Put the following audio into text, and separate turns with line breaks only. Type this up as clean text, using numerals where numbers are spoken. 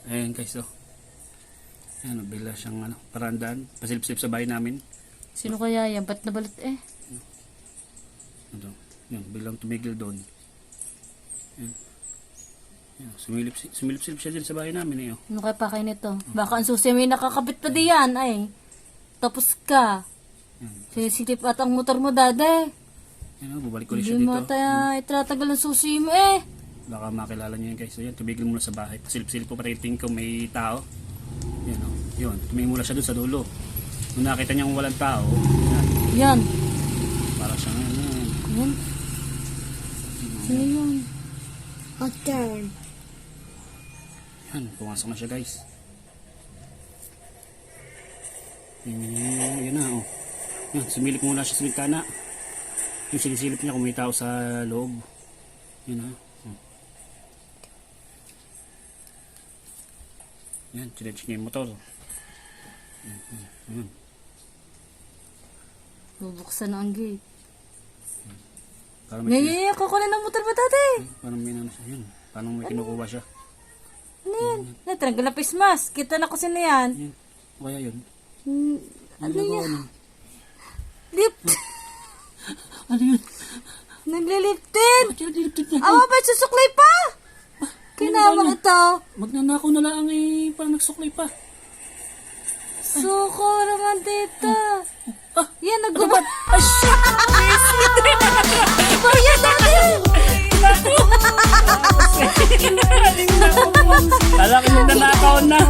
Ayan guys, oh. Ayan, bigla siyang parandaan. Pasilip-silip sa bahay namin.
Sino kaya yan? Ba't nabalit eh?
Ito. Yan, biglang tumigil doon. Yan. Yan, sumilip-silip siya dyan sa bahay namin eh. Oh.
Ano kaya pa kayo nito? Baka ang susi may nakakabit pa diyan ay. Tapos ka.
Yan.
Sinisilip at ang motor mo, dade.
Yan, oh, bubalik ulit siya
Hindi
dito.
mo tayo itratagal ang susi mo eh.
Baka makilala niyo yan guys. So yan, tumigil muna sa bahay. Pasilip-silip po parating ko may tao. Yan o. Yun, tumingin muna siya doon sa dulo. Nung nakita niyang walang tao, yan.
Yan.
Para siya ngayon.
Yan. Sino yun?
Hotel.
Yan, pumasok na siya guys. Yan na o. Yan, sumilip muna siya sa bintana. Yung sinisilip niya kung may tao sa loob. Yan o. Yan, chinecheck niya yung motor. Yan.
Bubuksan na ang gate.
Parang may,
Ngayon, kukunin ang motor mo, dade.
parang may ano siya. Yan. Parang may kinukuha siya.
Ano yan? Natranggal na face mask. Kita na ko sino yan.
Yan. O kaya yun.
Ano
ginagawa
yan?
niya?
Lift.
Ano yun?
Nagliliftin.
Ba't yun diliptip niya?
Awa pa, susuklay pa. Kinamang ito.
Magnanakaw na lang eh. Parang nagsuklay pa.
Suko naman dito. Yan, naggubat.
Ay, shit!
Kuya, dade.
Kala ko yung nanakaw na.